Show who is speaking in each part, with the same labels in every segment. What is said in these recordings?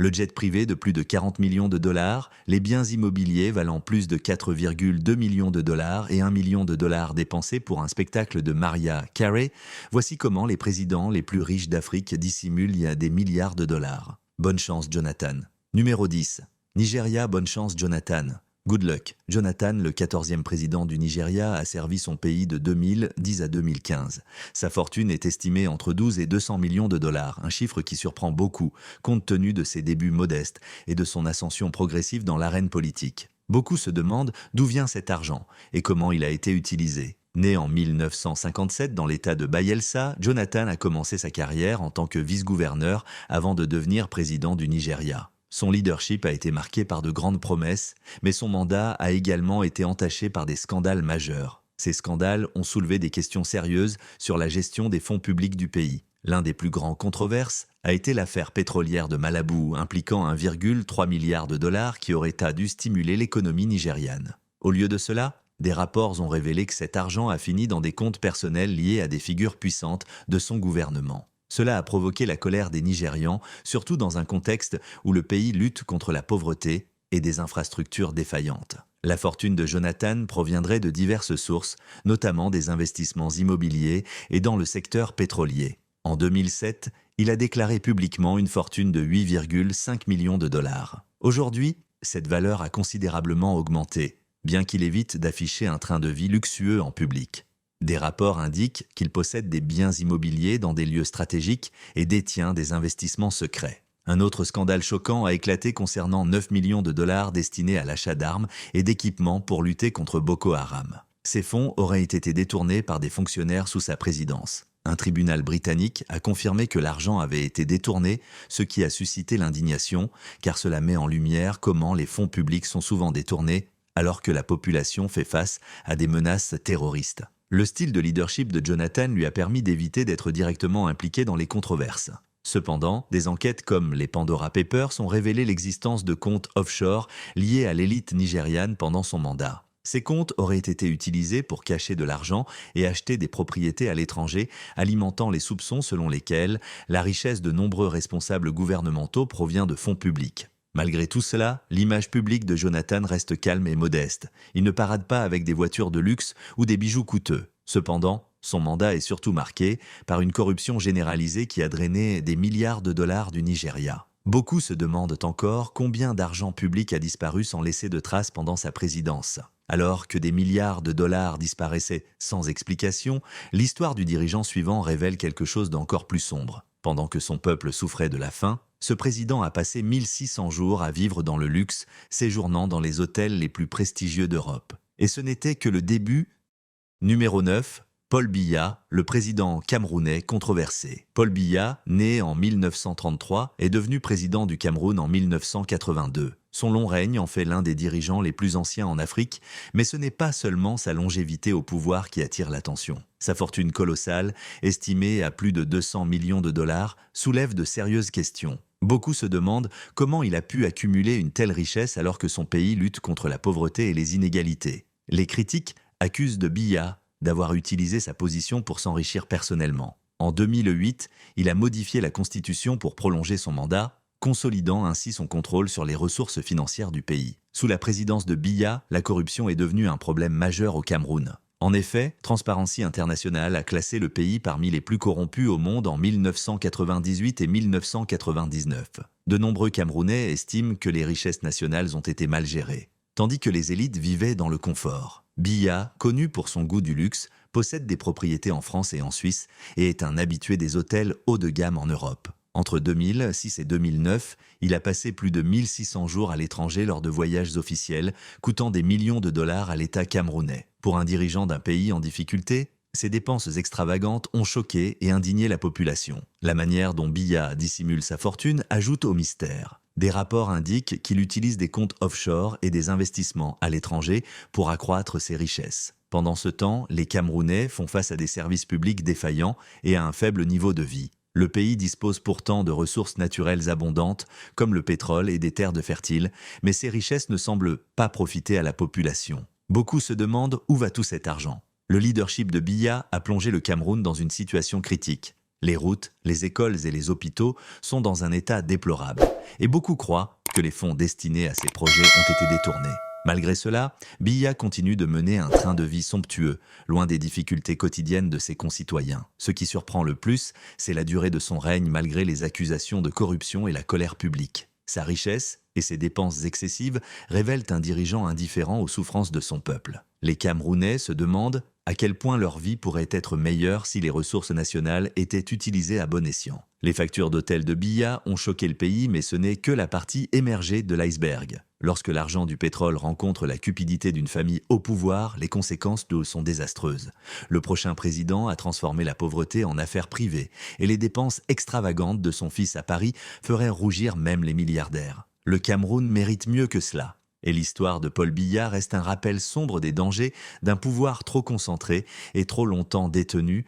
Speaker 1: Le jet privé de plus de 40 millions de dollars, les biens immobiliers valant plus de 4,2 millions de dollars et 1 million de dollars dépensés pour un spectacle de Mariah Carey, voici comment les présidents les plus riches d'Afrique dissimulent des milliards de dollars. Bonne chance, Jonathan. Numéro 10. Nigeria, bonne chance, Jonathan. Good luck. Jonathan, le 14e président du Nigeria, a servi son pays de 2010 à 2015. Sa fortune est estimée entre 12 et 200 millions de dollars, un chiffre qui surprend beaucoup, compte tenu de ses débuts modestes et de son ascension progressive dans l'arène politique. Beaucoup se demandent d'où vient cet argent et comment il a été utilisé. Né en 1957 dans l'état de Bayelsa, Jonathan a commencé sa carrière en tant que vice-gouverneur avant de devenir président du Nigeria. Son leadership a été marqué par de grandes promesses, mais son mandat a également été entaché par des scandales majeurs. Ces scandales ont soulevé des questions sérieuses sur la gestion des fonds publics du pays. L'un des plus grands controverses a été l'affaire pétrolière de Malabou, impliquant 1,3 milliard de dollars qui aurait dû stimuler l'économie nigériane. Au lieu de cela, des rapports ont révélé que cet argent a fini dans des comptes personnels liés à des figures puissantes de son gouvernement. Cela a provoqué la colère des Nigérians, surtout dans un contexte où le pays lutte contre la pauvreté et des infrastructures défaillantes. La fortune de Jonathan proviendrait de diverses sources, notamment des investissements immobiliers et dans le secteur pétrolier. En 2007, il a déclaré publiquement une fortune de 8,5 millions de dollars. Aujourd'hui, cette valeur a considérablement augmenté, bien qu'il évite d'afficher un train de vie luxueux en public. Des rapports indiquent qu'il possède des biens immobiliers dans des lieux stratégiques et détient des investissements secrets. Un autre scandale choquant a éclaté concernant 9 millions de dollars destinés à l'achat d'armes et d'équipements pour lutter contre Boko Haram. Ces fonds auraient été détournés par des fonctionnaires sous sa présidence. Un tribunal britannique a confirmé que l'argent avait été détourné, ce qui a suscité l'indignation, car cela met en lumière comment les fonds publics sont souvent détournés alors que la population fait face à des menaces terroristes. Le style de leadership de Jonathan lui a permis d'éviter d'être directement impliqué dans les controverses. Cependant, des enquêtes comme les Pandora Papers ont révélé l'existence de comptes offshore liés à l'élite nigériane pendant son mandat. Ces comptes auraient été utilisés pour cacher de l'argent et acheter des propriétés à l'étranger, alimentant les soupçons selon lesquels la richesse de nombreux responsables gouvernementaux provient de fonds publics. Malgré tout cela, l'image publique de Jonathan reste calme et modeste. Il ne parade pas avec des voitures de luxe ou des bijoux coûteux. Cependant, son mandat est surtout marqué par une corruption généralisée qui a drainé des milliards de dollars du Nigeria. Beaucoup se demandent encore combien d'argent public a disparu sans laisser de traces pendant sa présidence. Alors que des milliards de dollars disparaissaient sans explication, l'histoire du dirigeant suivant révèle quelque chose d'encore plus sombre. Pendant que son peuple souffrait de la faim, ce président a passé 1600 jours à vivre dans le luxe, séjournant dans les hôtels les plus prestigieux d'Europe. Et ce n'était que le début. Numéro 9. Paul Biya, le président camerounais controversé. Paul Biya, né en 1933, est devenu président du Cameroun en 1982. Son long règne en fait l'un des dirigeants les plus anciens en Afrique, mais ce n'est pas seulement sa longévité au pouvoir qui attire l'attention. Sa fortune colossale, estimée à plus de 200 millions de dollars, soulève de sérieuses questions. Beaucoup se demandent comment il a pu accumuler une telle richesse alors que son pays lutte contre la pauvreté et les inégalités. Les critiques accusent de Biya d'avoir utilisé sa position pour s'enrichir personnellement. En 2008, il a modifié la Constitution pour prolonger son mandat, consolidant ainsi son contrôle sur les ressources financières du pays. Sous la présidence de Biya, la corruption est devenue un problème majeur au Cameroun. En effet, Transparency International a classé le pays parmi les plus corrompus au monde en 1998 et 1999. De nombreux Camerounais estiment que les richesses nationales ont été mal gérées, tandis que les élites vivaient dans le confort. Biya, connu pour son goût du luxe, possède des propriétés en France et en Suisse et est un habitué des hôtels haut de gamme en Europe. Entre 2006 et 2009, il a passé plus de 1600 jours à l'étranger lors de voyages officiels, coûtant des millions de dollars à l'État camerounais. Pour un dirigeant d'un pays en difficulté, ces dépenses extravagantes ont choqué et indigné la population. La manière dont Biya dissimule sa fortune ajoute au mystère. Des rapports indiquent qu'il utilise des comptes offshore et des investissements à l'étranger pour accroître ses richesses. Pendant ce temps, les Camerounais font face à des services publics défaillants et à un faible niveau de vie. Le pays dispose pourtant de ressources naturelles abondantes, comme le pétrole et des terres de fertiles, mais ces richesses ne semblent pas profiter à la population. Beaucoup se demandent où va tout cet argent. Le leadership de Biya a plongé le Cameroun dans une situation critique. Les routes, les écoles et les hôpitaux sont dans un état déplorable. Et beaucoup croient que les fonds destinés à ces projets ont été détournés. Malgré cela, Biya continue de mener un train de vie somptueux, loin des difficultés quotidiennes de ses concitoyens. Ce qui surprend le plus, c'est la durée de son règne malgré les accusations de corruption et la colère publique. Sa richesse et ses dépenses excessives révèlent un dirigeant indifférent aux souffrances de son peuple. Les Camerounais se demandent à quel point leur vie pourrait être meilleure si les ressources nationales étaient utilisées à bon escient. Les factures d'hôtel de Biya ont choqué le pays, mais ce n'est que la partie émergée de l'iceberg. Lorsque l'argent du pétrole rencontre la cupidité d'une famille au pouvoir, les conséquences sont désastreuses. Le prochain président a transformé la pauvreté en affaire privée, et les dépenses extravagantes de son fils à Paris feraient rougir même les milliardaires. Le Cameroun mérite mieux que cela. Et l'histoire de Paul Biya reste un rappel sombre des dangers d'un pouvoir trop concentré et trop longtemps détenu.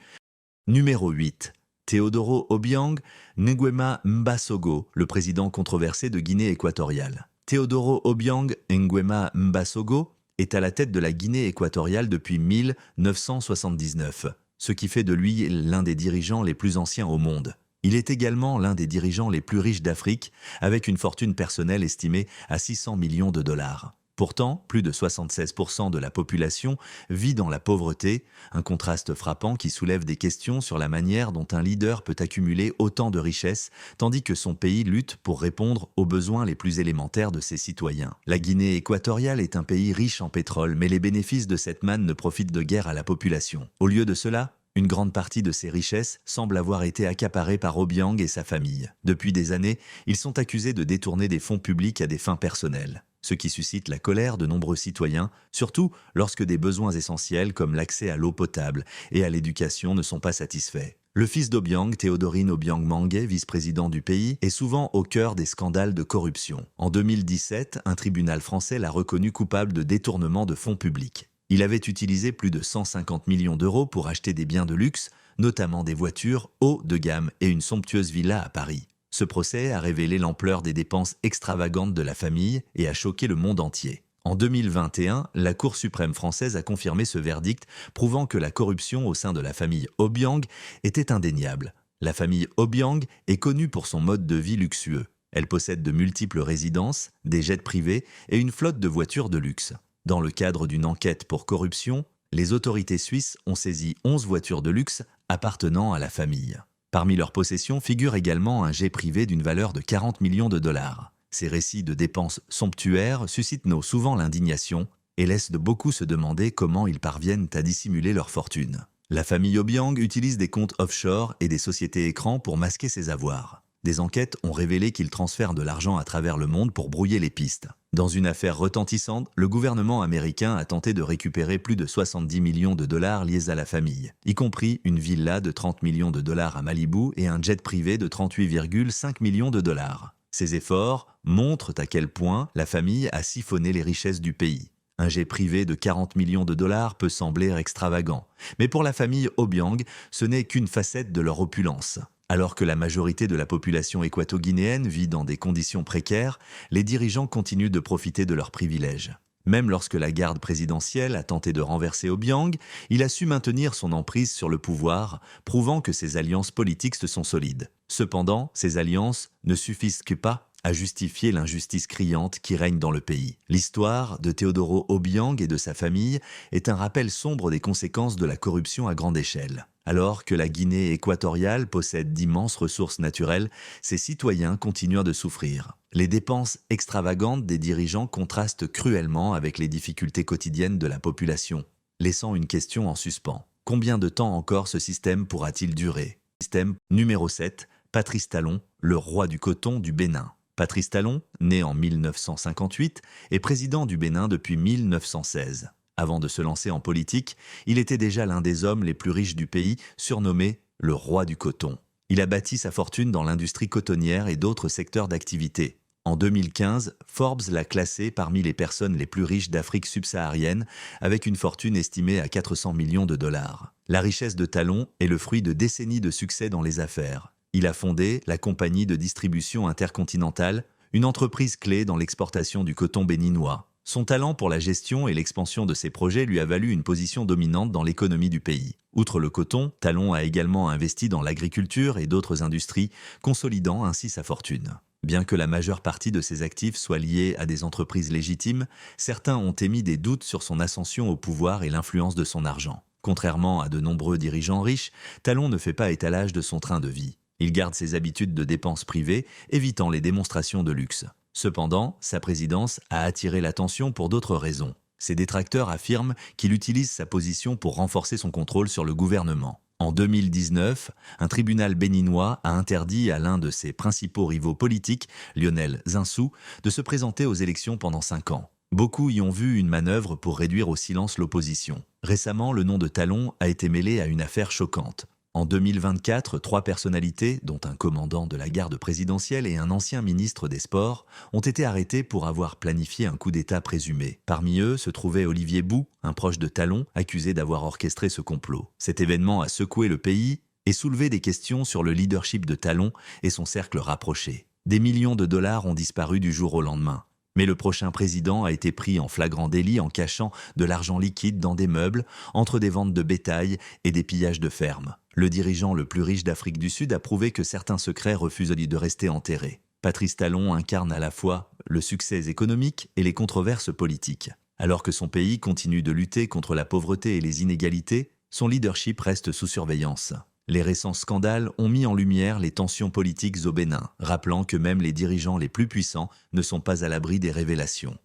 Speaker 1: Numéro 8. Teodoro Obiang Nguema Mbasogo, le président controversé de Guinée équatoriale. Teodoro Obiang Nguema Mbasogo est à la tête de la Guinée équatoriale depuis 1979, ce qui fait de lui l'un des dirigeants les plus anciens au monde. Il est également l'un des dirigeants les plus riches d'Afrique, avec une fortune personnelle estimée à 600 millions de dollars. Pourtant, plus de 76% de la population vit dans la pauvreté, un contraste frappant qui soulève des questions sur la manière dont un leader peut accumuler autant de richesses, tandis que son pays lutte pour répondre aux besoins les plus élémentaires de ses citoyens. La Guinée équatoriale est un pays riche en pétrole, mais les bénéfices de cette manne ne profitent de guère à la population. Au lieu de cela, une grande partie de ces richesses semble avoir été accaparée par Obiang et sa famille. Depuis des années, ils sont accusés de détourner des fonds publics à des fins personnelles, ce qui suscite la colère de nombreux citoyens, surtout lorsque des besoins essentiels comme l'accès à l'eau potable et à l'éducation ne sont pas satisfaits. Le fils d'Obiang, Théodorine Obiang Mangué, vice-président du pays, est souvent au cœur des scandales de corruption. En 2017, un tribunal français l'a reconnu coupable de détournement de fonds publics. Il avait utilisé plus de 150 millions d'euros pour acheter des biens de luxe, notamment des voitures haut de gamme et une somptueuse villa à Paris. Ce procès a révélé l'ampleur des dépenses extravagantes de la famille et a choqué le monde entier. En 2021, la Cour suprême française a confirmé ce verdict, prouvant que la corruption au sein de la famille Obiang était indéniable. La famille Obiang est connue pour son mode de vie luxueux. Elle possède de multiples résidences, des jets privés et une flotte de voitures de luxe. Dans le cadre d'une enquête pour corruption, les autorités suisses ont saisi 11 voitures de luxe appartenant à la famille. Parmi leurs possessions figure également un jet privé d'une valeur de 40 millions de dollars. Ces récits de dépenses somptuaires suscitent souvent l'indignation et laissent de beaucoup se demander comment ils parviennent à dissimuler leur fortune. La famille Obiang utilise des comptes offshore et des sociétés écrans pour masquer ses avoirs. Des enquêtes ont révélé qu'ils transfèrent de l'argent à travers le monde pour brouiller les pistes. Dans une affaire retentissante, le gouvernement américain a tenté de récupérer plus de 70 millions de dollars liés à la famille, y compris une villa de 30 millions de dollars à Malibu et un jet privé de 38,5 millions de dollars. Ces efforts montrent à quel point la famille a siphonné les richesses du pays. Un jet privé de 40 millions de dollars peut sembler extravagant, mais pour la famille Obiang, ce n'est qu'une facette de leur opulence. Alors que la majorité de la population équato-guinéenne vit dans des conditions précaires, les dirigeants continuent de profiter de leurs privilèges. Même lorsque la garde présidentielle a tenté de renverser Obiang, il a su maintenir son emprise sur le pouvoir, prouvant que ses alliances politiques sont solides. Cependant, ces alliances ne suffisent pas à justifier l'injustice criante qui règne dans le pays. L'histoire de Teodoro Obiang et de sa famille est un rappel sombre des conséquences de la corruption à grande échelle. Alors que la Guinée équatoriale possède d'immenses ressources naturelles, ses citoyens continuent de souffrir. Les dépenses extravagantes des dirigeants contrastent cruellement avec les difficultés quotidiennes de la population, laissant une question en suspens. Combien de temps encore ce système pourra-t-il durer? Système numéro 7, Patrice Talon, le roi du coton du Bénin. Patrice Talon, né en 1958, est président du Bénin depuis 1916. Avant de se lancer en politique, il était déjà l'un des hommes les plus riches du pays, surnommé le roi du coton. Il a bâti sa fortune dans l'industrie cotonnière et d'autres secteurs d'activité. En 2015, Forbes l'a classé parmi les personnes les plus riches d'Afrique subsaharienne, avec une fortune estimée à 400 millions de dollars. La richesse de Talon est le fruit de décennies de succès dans les affaires. Il a fondé la compagnie de distribution intercontinentale, une entreprise clé dans l'exportation du coton béninois. Son talent pour la gestion et l'expansion de ses projets lui a valu une position dominante dans l'économie du pays. Outre le coton, Talon a également investi dans l'agriculture et d'autres industries, consolidant ainsi sa fortune. Bien que la majeure partie de ses actifs soient liés à des entreprises légitimes, certains ont émis des doutes sur son ascension au pouvoir et l'influence de son argent. Contrairement à de nombreux dirigeants riches, Talon ne fait pas étalage de son train de vie. Il garde ses habitudes de dépenses privées, évitant les démonstrations de luxe. Cependant, sa présidence a attiré l'attention pour d'autres raisons. Ses détracteurs affirment qu'il utilise sa position pour renforcer son contrôle sur le gouvernement. En 2019, un tribunal béninois a interdit à l'un de ses principaux rivaux politiques, Lionel Zinsou, de se présenter aux élections pendant 5 ans. Beaucoup y ont vu une manœuvre pour réduire au silence l'opposition. Récemment, le nom de Talon a été mêlé à une affaire choquante. En 2024, 3 personnalités, dont un commandant de la garde présidentielle et un ancien ministre des Sports, ont été arrêtés pour avoir planifié un coup d'État présumé. Parmi eux se trouvait Olivier Bou, un proche de Talon, accusé d'avoir orchestré ce complot. Cet événement a secoué le pays et soulevé des questions sur le leadership de Talon et son cercle rapproché. Des millions de dollars ont disparu du jour au lendemain. Mais le prochain président a été pris en flagrant délit en cachant de l'argent liquide dans des meubles, entre des ventes de bétail et des pillages de fermes. Le dirigeant le plus riche d'Afrique du Sud a prouvé que certains secrets refusent de rester enterrés. Patrice Talon incarne à la fois le succès économique et les controverses politiques. Alors que son pays continue de lutter contre la pauvreté et les inégalités, son leadership reste sous surveillance. Les récents scandales ont mis en lumière les tensions politiques au Bénin, rappelant que même les dirigeants les plus puissants ne sont pas à l'abri des révélations.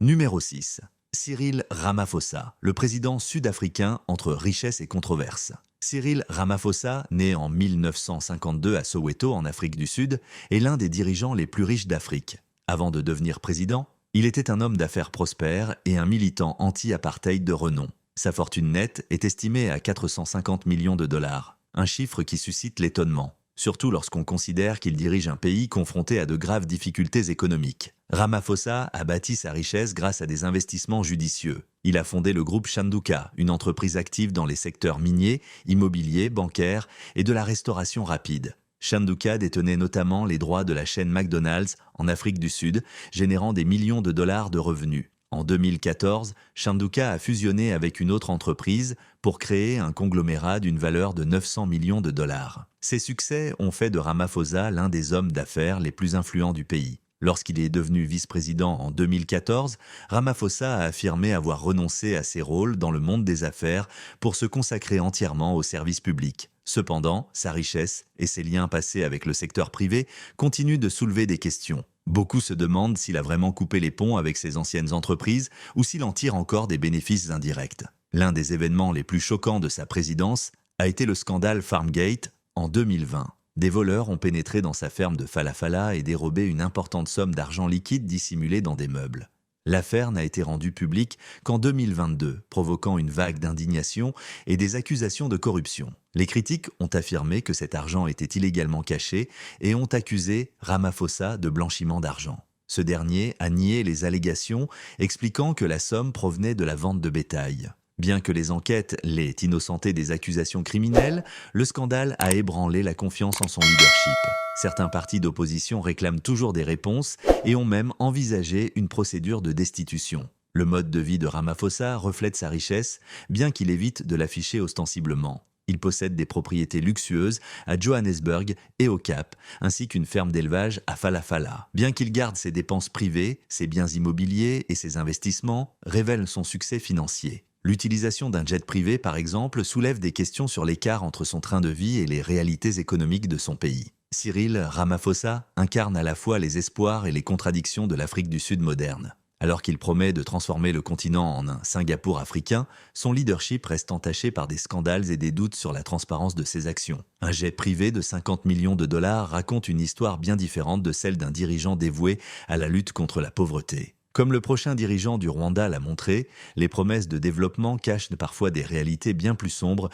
Speaker 1: Numéro 6. Cyril Ramaphosa, le président sud-africain entre richesse et controverse. Cyril Ramaphosa, né en 1952 à Soweto en Afrique du Sud, est l'un des dirigeants les plus riches d'Afrique. Avant de devenir président, il était un homme d'affaires prospère et un militant anti-apartheid de renom. Sa fortune nette est estimée à 450 millions de dollars. Un chiffre qui suscite l'étonnement, surtout lorsqu'on considère qu'il dirige un pays confronté à de graves difficultés économiques. Ramaphosa a bâti sa richesse grâce à des investissements judicieux. Il a fondé le groupe Shanduka, une entreprise active dans les secteurs miniers, immobiliers, bancaires et de la restauration rapide. Shanduka détenait notamment les droits de la chaîne McDonald's en Afrique du Sud, générant des millions de dollars de revenus. En 2014, Shanduka a fusionné avec une autre entreprise pour créer un conglomérat d'une valeur de 900 millions de dollars. Ces succès ont fait de Ramaphosa l'un des hommes d'affaires les plus influents du pays. Lorsqu'il est devenu vice-président en 2014, Ramaphosa a affirmé avoir renoncé à ses rôles dans le monde des affaires pour se consacrer entièrement au service public. Cependant, sa richesse et ses liens passés avec le secteur privé continuent de soulever des questions. Beaucoup se demandent s'il a vraiment coupé les ponts avec ses anciennes entreprises ou s'il en tire encore des bénéfices indirects. L'un des événements les plus choquants de sa présidence a été le scandale Farmgate en 2020. Des voleurs ont pénétré dans sa ferme de Falafala et dérobé une importante somme d'argent liquide dissimulée dans des meubles. L'affaire n'a été rendue publique qu'en 2022, provoquant une vague d'indignation et des accusations de corruption. Les critiques ont affirmé que cet argent était illégalement caché et ont accusé Ramaphosa de blanchiment d'argent. Ce dernier a nié les allégations, expliquant que la somme provenait de la vente de bétail. Bien que les enquêtes l'aient innocenté des accusations criminelles, le scandale a ébranlé la confiance en son leadership. Certains partis d'opposition réclament toujours des réponses et ont même envisagé une procédure de destitution. Le mode de vie de Ramaphosa reflète sa richesse, bien qu'il évite de l'afficher ostensiblement. Il possède des propriétés luxueuses à Johannesburg et au Cap, ainsi qu'une ferme d'élevage à Falafala. Bien qu'il garde ses dépenses privées, ses biens immobiliers et ses investissements révèlent son succès financier. L'utilisation d'un jet privé, par exemple, soulève des questions sur l'écart entre son train de vie et les réalités économiques de son pays. Cyril Ramaphosa incarne à la fois les espoirs et les contradictions de l'Afrique du Sud moderne. Alors qu'il promet de transformer le continent en un Singapour africain, son leadership reste entaché par des scandales et des doutes sur la transparence de ses actions. Un jet privé de 50 millions de dollars raconte une histoire bien différente de celle d'un dirigeant dévoué à la lutte contre la pauvreté. Comme le prochain dirigeant du Rwanda l'a montré, les promesses de développement cachent parfois des réalités bien plus sombres.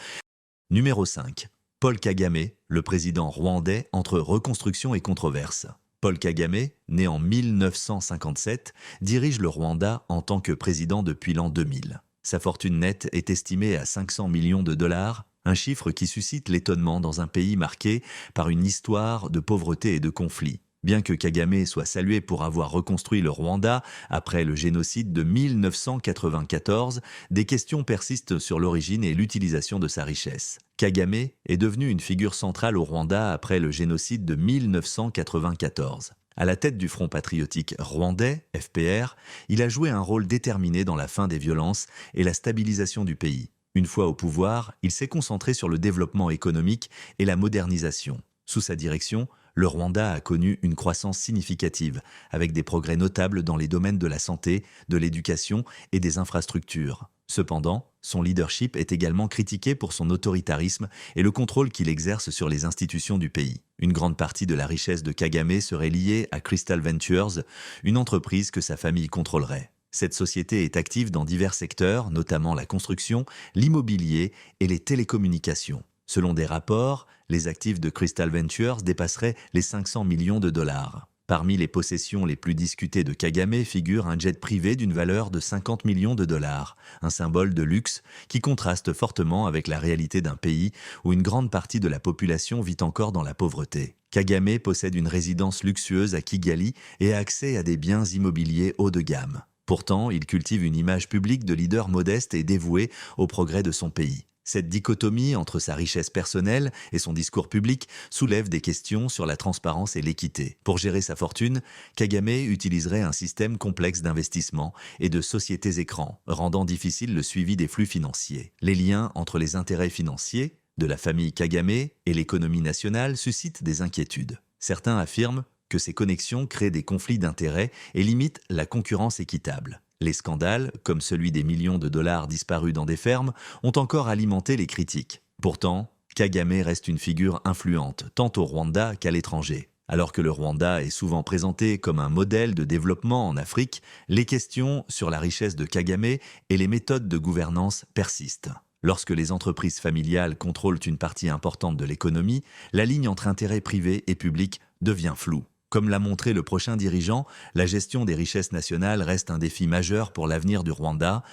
Speaker 1: Numéro 5. Paul Kagame, le président rwandais entre reconstruction et controverse. Paul Kagame, né en 1957, dirige le Rwanda en tant que président depuis l'an 2000. Sa fortune nette est estimée à 500 millions de dollars, un chiffre qui suscite l'étonnement dans un pays marqué par une histoire de pauvreté et de conflits. Bien que Kagame soit salué pour avoir reconstruit le Rwanda après le génocide de 1994, des questions persistent sur l'origine et l'utilisation de sa richesse. Kagame est devenu une figure centrale au Rwanda après le génocide de 1994. À la tête du Front patriotique rwandais, FPR, il a joué un rôle déterminé dans la fin des violences et la stabilisation du pays. Une fois au pouvoir, il s'est concentré sur le développement économique et la modernisation. Sous sa direction, le Rwanda a connu une croissance significative, avec des progrès notables dans les domaines de la santé, de l'éducation et des infrastructures. Cependant, son leadership est également critiqué pour son autoritarisme et le contrôle qu'il exerce sur les institutions du pays. Une grande partie de la richesse de Kagame serait liée à Crystal Ventures, une entreprise que sa famille contrôlerait. Cette société est active dans divers secteurs, notamment la construction, l'immobilier et les télécommunications. Selon des rapports, les actifs de Crystal Ventures dépasseraient les 500 millions de dollars. Parmi les possessions les plus discutées de Kagame figure un jet privé d'une valeur de 50 millions de dollars, un symbole de luxe qui contraste fortement avec la réalité d'un pays où une grande partie de la population vit encore dans la pauvreté. Kagame possède une résidence luxueuse à Kigali et a accès à des biens immobiliers haut de gamme. Pourtant, il cultive une image publique de leader modeste et dévoué au progrès de son pays. Cette dichotomie entre sa richesse personnelle et son discours public soulève des questions sur la transparence et l'équité. Pour gérer sa fortune, Kagame utiliserait un système complexe d'investissement et de sociétés écrans, rendant difficile le suivi des flux financiers. Les liens entre les intérêts financiers de la famille Kagame et l'économie nationale suscitent des inquiétudes. Certains affirment que ces connexions créent des conflits d'intérêts et limitent la concurrence équitable. Les scandales, comme celui des millions de dollars disparus dans des fermes, ont encore alimenté les critiques. Pourtant, Kagame reste une figure influente, tant au Rwanda qu'à l'étranger. Alors que le Rwanda est souvent présenté comme un modèle de développement en Afrique, les questions sur la richesse de Kagame et les méthodes de gouvernance persistent. Lorsque les entreprises familiales contrôlent une partie importante de l'économie, la ligne entre intérêts privés et publics devient floue. Comme l'a montré le prochain dirigeant, la gestion des richesses nationales reste un défi majeur pour l'avenir du Rwanda.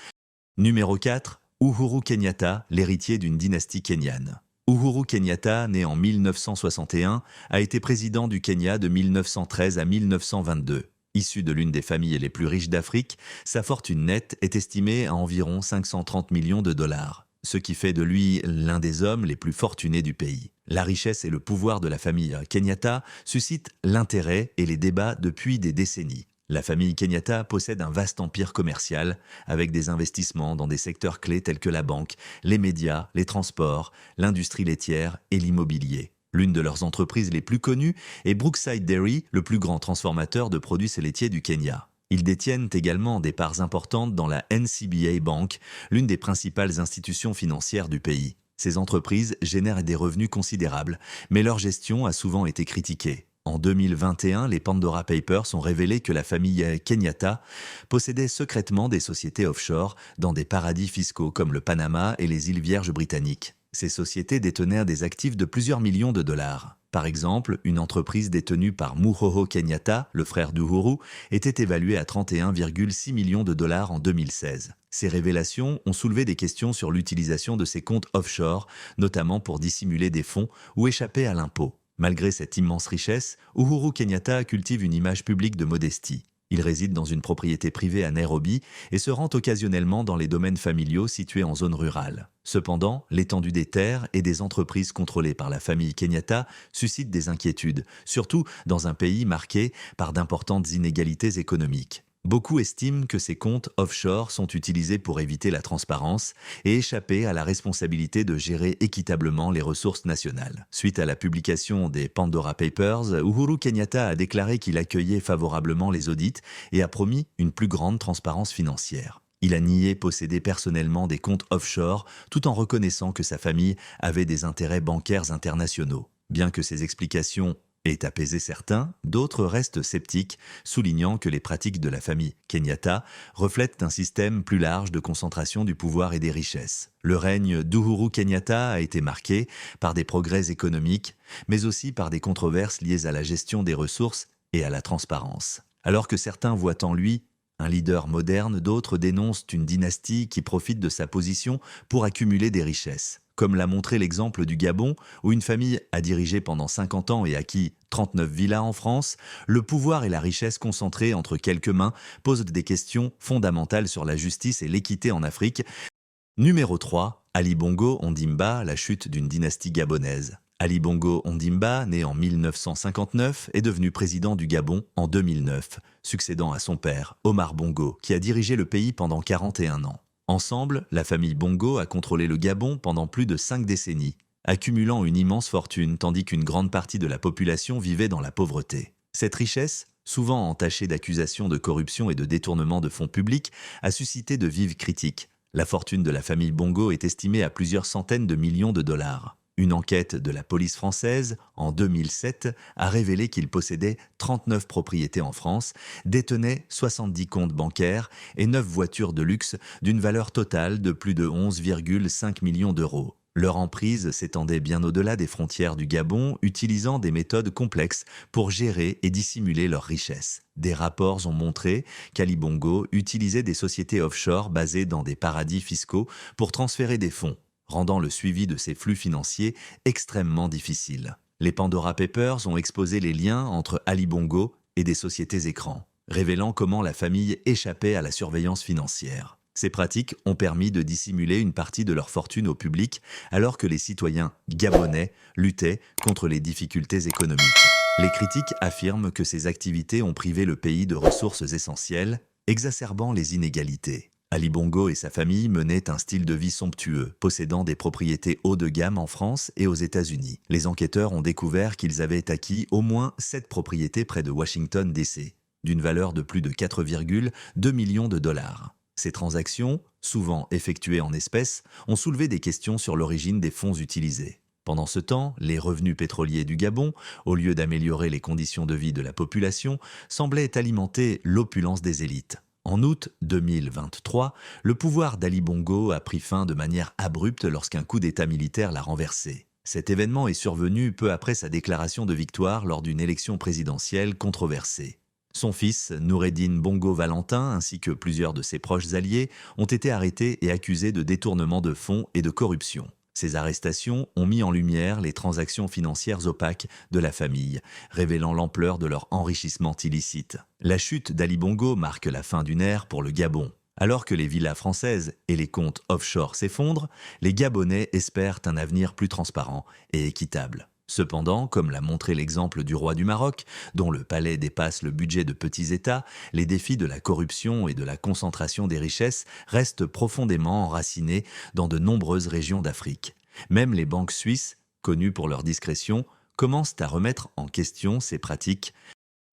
Speaker 1: Numéro 4, Uhuru Kenyatta, l'héritier d'une dynastie kenyane. Uhuru Kenyatta, né en 1961, a été président du Kenya de 1913 à 1922. Issu de l'une des familles les plus riches d'Afrique, sa fortune nette est estimée à environ 530 millions de dollars, ce qui fait de lui l'un des hommes les plus fortunés du pays. La richesse et le pouvoir de la famille Kenyatta suscitent l'intérêt et les débats depuis des décennies. La famille Kenyatta possède un vaste empire commercial, avec des investissements dans des secteurs clés tels que la banque, les médias, les transports, l'industrie laitière et l'immobilier. L'une de leurs entreprises les plus connues est Brookside Dairy, le plus grand transformateur de produits laitiers du Kenya. Ils détiennent également des parts importantes dans la NCBA Bank, l'une des principales institutions financières du pays. Ces entreprises génèrent des revenus considérables, mais leur gestion a souvent été critiquée. En 2021, les Pandora Papers ont révélé que la famille Kenyatta possédait secrètement des sociétés offshore dans des paradis fiscaux comme le Panama et les îles Vierges britanniques. Ces sociétés détenaient des actifs de plusieurs millions de dollars. Par exemple, une entreprise détenue par Muhoho Kenyatta, le frère d'Uhuru, était évaluée à 31,6 millions de dollars en 2016. Ces révélations ont soulevé des questions sur l'utilisation de ces comptes offshore, notamment pour dissimuler des fonds ou échapper à l'impôt. Malgré cette immense richesse, Uhuru Kenyatta cultive une image publique de modestie. Il réside dans une propriété privée à Nairobi et se rend occasionnellement dans les domaines familiaux situés en zone rurale. Cependant, l'étendue des terres et des entreprises contrôlées par la famille Kenyatta suscite des inquiétudes, surtout dans un pays marqué par d'importantes inégalités économiques. Beaucoup estiment que ces comptes offshore sont utilisés pour éviter la transparence et échapper à la responsabilité de gérer équitablement les ressources nationales. Suite à la publication des Pandora Papers, Uhuru Kenyatta a déclaré qu'il accueillait favorablement les audits et a promis une plus grande transparence financière. Il a nié posséder personnellement des comptes offshore tout en reconnaissant que sa famille avait des intérêts bancaires internationaux. Bien que ces explications aient apaisé certains, d'autres restent sceptiques, soulignant que les pratiques de la famille Kenyatta reflètent un système plus large de concentration du pouvoir et des richesses. Le règne d'Uhuru Kenyatta a été marqué par des progrès économiques, mais aussi par des controverses liées à la gestion des ressources et à la transparence. Alors que certains voient en lui un leader moderne, d'autres dénoncent une dynastie qui profite de sa position pour accumuler des richesses. comme l'a montré l'exemple du Gabon, où une famille a dirigé pendant 50 ans et acquis 39 villas en France, le pouvoir et la richesse concentrés entre quelques mains posent des questions fondamentales sur la justice et l'équité en Afrique. Numéro 3, Ali Bongo Ondimba, la chute d'une dynastie gabonaise. Ali Bongo Ondimba, né en 1959, est devenu président du Gabon en 2009, succédant à son père, Omar Bongo, qui a dirigé le pays pendant 41 ans. Ensemble, la famille Bongo a contrôlé le Gabon pendant plus de 5 décennies, accumulant une immense fortune tandis qu'une grande partie de la population vivait dans la pauvreté. Cette richesse, souvent entachée d'accusations de corruption et de détournement de fonds publics, a suscité de vives critiques. La fortune de la famille Bongo est estimée à plusieurs centaines de millions de dollars. Une enquête de la police française, en 2007, a révélé qu'il possédait 39 propriétés en France, détenait 70 comptes bancaires et 9 voitures de luxe d'une valeur totale de plus de 11,5 millions d'euros. Leur emprise s'étendait bien au-delà des frontières du Gabon, utilisant des méthodes complexes pour gérer et dissimuler leurs richesses. Des rapports ont montré qu'Ali Bongo utilisait des sociétés offshore basées dans des paradis fiscaux pour transférer des fonds, rendant le suivi de ces flux financiers extrêmement difficile. Les Pandora Papers ont exposé les liens entre Ali Bongo et des sociétés écrans, révélant comment la famille échappait à la surveillance financière. Ces pratiques ont permis de dissimuler une partie de leur fortune au public, alors que les citoyens gabonais luttaient contre les difficultés économiques. Les critiques affirment que ces activités ont privé le pays de ressources essentielles, exacerbant les inégalités. Ali Bongo et sa famille menaient un style de vie somptueux, possédant des propriétés haut de gamme en France et aux États-Unis. Les enquêteurs ont découvert qu'ils avaient acquis au moins 7 propriétés près de Washington DC, d'une valeur de plus de 4,2 millions de dollars. Ces transactions, souvent effectuées en espèces, ont soulevé des questions sur l'origine des fonds utilisés. Pendant ce temps, les revenus pétroliers du Gabon, au lieu d'améliorer les conditions de vie de la population, semblaient alimenter l'opulence des élites. En août 2023, le pouvoir d'Ali Bongo a pris fin de manière abrupte lorsqu'un coup d'État militaire l'a renversé. Cet événement est survenu peu après sa déclaration de victoire lors d'une élection présidentielle controversée. Son fils, Noureddine Bongo Valentin, ainsi que plusieurs de ses proches alliés, ont été arrêtés et accusés de détournement de fonds et de corruption. Ces arrestations ont mis en lumière les transactions financières opaques de la famille, révélant l'ampleur de leur enrichissement illicite. La chute d'Ali Bongo marque la fin d'une ère pour le Gabon. Alors que les villas françaises et les comptes offshore s'effondrent, les Gabonais espèrent un avenir plus transparent et équitable. Cependant, comme l'a montré l'exemple du roi du Maroc, dont le palais dépasse le budget de petits États, les défis de la corruption et de la concentration des richesses restent profondément enracinés dans de nombreuses régions d'Afrique. Même les banques suisses, connues pour leur discrétion, commencent à remettre en question ces pratiques.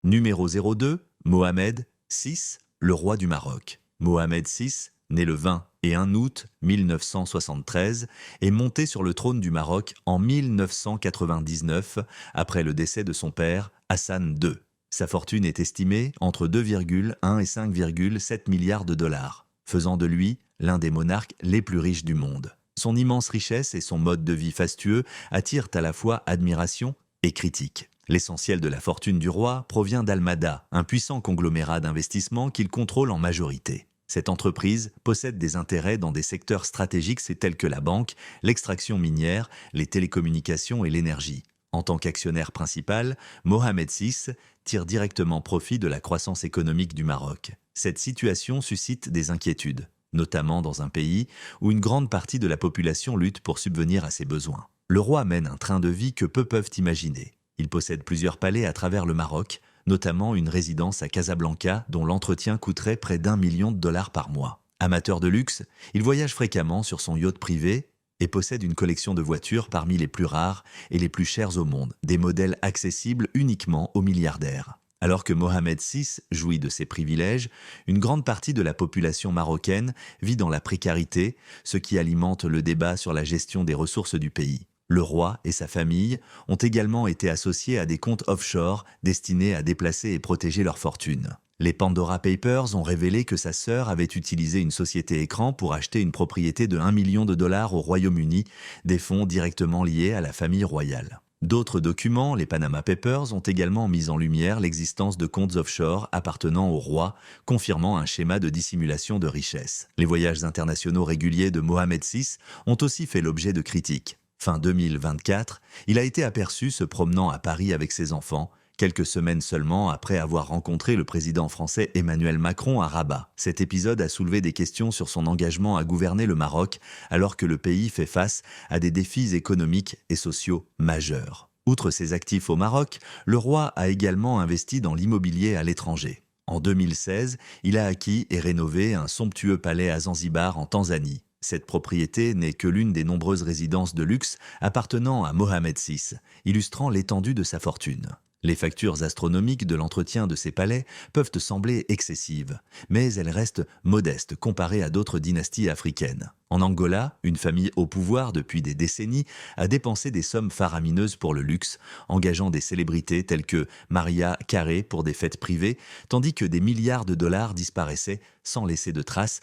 Speaker 1: Numéro 02, Mohamed VI, le roi du Maroc. Mohamed VI, né le 21 août 1973, est monté sur le trône du Maroc en 1999, après le décès de son père, Hassan II. Sa fortune est estimée entre 2,1 et 5,7 milliards de dollars, faisant de lui l'un des monarques les plus riches du monde. Son immense richesse et son mode de vie fastueux attirent à la fois admiration et critique. L'essentiel de la fortune du roi provient d'Almada, un puissant conglomérat d'investissement qu'il contrôle en majorité. Cette entreprise possède des intérêts dans des secteurs stratégiques tels que la banque, l'extraction minière, les télécommunications et l'énergie. En tant qu'actionnaire principal, Mohamed VI tire directement profit de la croissance économique du Maroc. Cette situation suscite des inquiétudes, notamment dans un pays où une grande partie de la population lutte pour subvenir à ses besoins. Le roi mène un train de vie que peu peuvent imaginer. Il possède plusieurs palais à travers le Maroc, notamment une résidence à Casablanca dont l'entretien coûterait près d'1 million de dollars par mois. Amateur de luxe, il voyage fréquemment sur son yacht privé et possède une collection de voitures parmi les plus rares et les plus chères au monde, des modèles accessibles uniquement aux milliardaires. Alors que Mohamed VI jouit de ses privilèges, une grande partie de la population marocaine vit dans la précarité, ce qui alimente le débat sur la gestion des ressources du pays. Le roi et sa famille ont également été associés à des comptes offshore destinés à déplacer et protéger leur fortune. Les Pandora Papers ont révélé que sa sœur avait utilisé une société écran pour acheter une propriété de 1 million de dollars au Royaume-Uni, des fonds directement liés à la famille royale. D'autres documents, les Panama Papers, ont également mis en lumière l'existence de comptes offshore appartenant au roi, confirmant un schéma de dissimulation de richesses. Les voyages internationaux réguliers de Mohamed VI ont aussi fait l'objet de critiques. Fin 2024, il a été aperçu se promenant à Paris avec ses enfants, quelques semaines seulement après avoir rencontré le président français Emmanuel Macron à Rabat. Cet épisode a soulevé des questions sur son engagement à gouverner le Maroc alors que le pays fait face à des défis économiques et sociaux majeurs. Outre ses actifs au Maroc, le roi a également investi dans l'immobilier à l'étranger. En 2016, il a acquis et rénové un somptueux palais à Zanzibar en Tanzanie. Cette propriété n'est que l'une des nombreuses résidences de luxe appartenant à Mohamed VI, illustrant l'étendue de sa fortune. Les factures astronomiques de l'entretien de ces palais peuvent sembler excessives, mais elles restent modestes comparées à d'autres dynasties africaines. En Angola, une famille au pouvoir depuis des décennies a dépensé des sommes faramineuses pour le luxe, engageant des célébrités telles que Mariah Carey pour des fêtes privées, tandis que des milliards de dollars disparaissaient sans laisser de traces.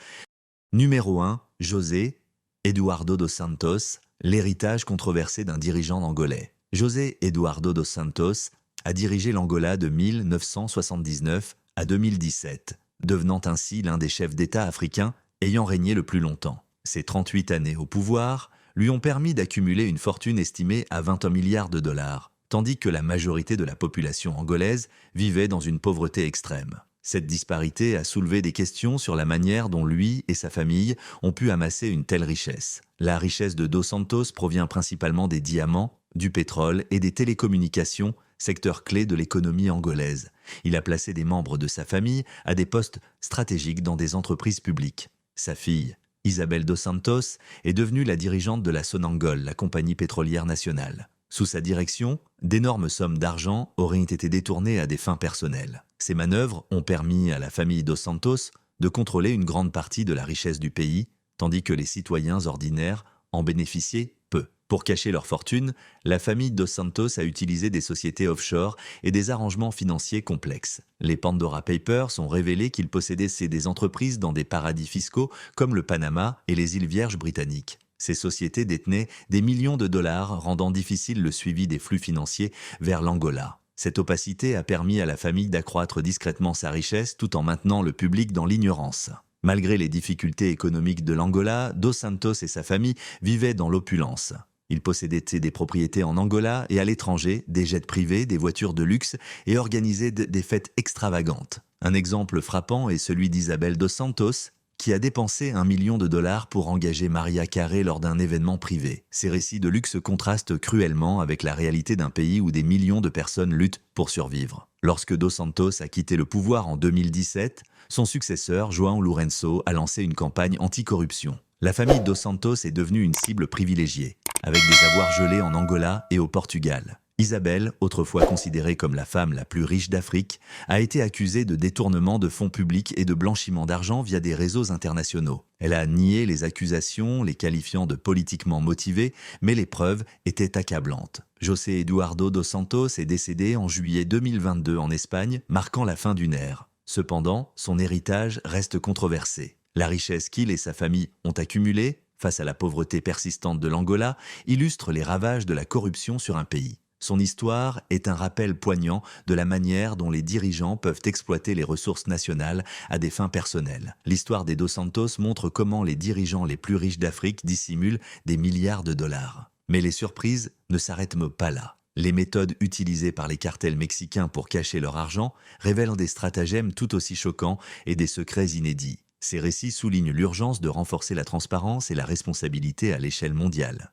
Speaker 1: Numéro 1, José Eduardo dos Santos, l'héritage controversé d'un dirigeant angolais. José Eduardo dos Santos a dirigé l'Angola de 1979 à 2017, devenant ainsi l'un des chefs d'État africains ayant régné le plus longtemps. Ses 38 années au pouvoir lui ont permis d'accumuler une fortune estimée à 21 milliards de dollars, tandis que la majorité de la population angolaise vivait dans une pauvreté extrême. Cette disparité a soulevé des questions sur la manière dont lui et sa famille ont pu amasser une telle richesse. La richesse de Dos Santos provient principalement des diamants, du pétrole et des télécommunications, secteur clé de l'économie angolaise. Il a placé des membres de sa famille à des postes stratégiques dans des entreprises publiques. Sa fille, Isabel dos Santos, est devenue la dirigeante de la Sonangol, la compagnie pétrolière nationale. Sous sa direction, d'énormes sommes d'argent auraient été détournées à des fins personnelles. Ces manœuvres ont permis à la famille dos Santos de contrôler une grande partie de la richesse du pays, tandis que les citoyens ordinaires en bénéficiaient peu. Pour cacher leur fortune, la famille dos Santos a utilisé des sociétés offshore et des arrangements financiers complexes. Les Pandora Papers ont révélé qu'ils possédaient des entreprises dans des paradis fiscaux comme le Panama et les îles Vierges britanniques. Ces sociétés détenaient des millions de dollars, rendant difficile le suivi des flux financiers vers l'Angola. Cette opacité a permis à la famille d'accroître discrètement sa richesse tout en maintenant le public dans l'ignorance. Malgré les difficultés économiques de l'Angola, dos Santos et sa famille vivaient dans l'opulence. Ils possédaient des propriétés en Angola et à l'étranger, des jets privés, des voitures de luxe et organisaient des fêtes extravagantes. Un exemple frappant est celui d'Isabel dos Santos, qui a dépensé 1 million de dollars pour engager Mariah Carey lors d'un événement privé. Ces récits de luxe contrastent cruellement avec la réalité d'un pays où des millions de personnes luttent pour survivre. Lorsque dos Santos a quitté le pouvoir en 2017, son successeur, João Lourenço, a lancé une campagne anti-corruption. La famille dos Santos est devenue une cible privilégiée, avec des avoirs gelés en Angola et au Portugal. Isabel, autrefois considérée comme la femme la plus riche d'Afrique, a été accusée de détournement de fonds publics et de blanchiment d'argent via des réseaux internationaux. Elle a nié les accusations, les qualifiant de politiquement motivées, mais les preuves étaient accablantes. José Eduardo dos Santos est décédé en juillet 2022 en Espagne, marquant la fin d'une ère. Cependant, son héritage reste controversé. La richesse qu'il et sa famille ont accumulée, face à la pauvreté persistante de l'Angola, illustre les ravages de la corruption sur un pays. Son histoire est un rappel poignant de la manière dont les dirigeants peuvent exploiter les ressources nationales à des fins personnelles. L'histoire des dos Santos montre comment les dirigeants les plus riches d'Afrique dissimulent des milliards de dollars. Mais les surprises ne s'arrêtent pas là. Les méthodes utilisées par les cartels mexicains pour cacher leur argent révèlent des stratagèmes tout aussi choquants et des secrets inédits. Ces récits soulignent l'urgence de renforcer la transparence et la responsabilité à l'échelle mondiale.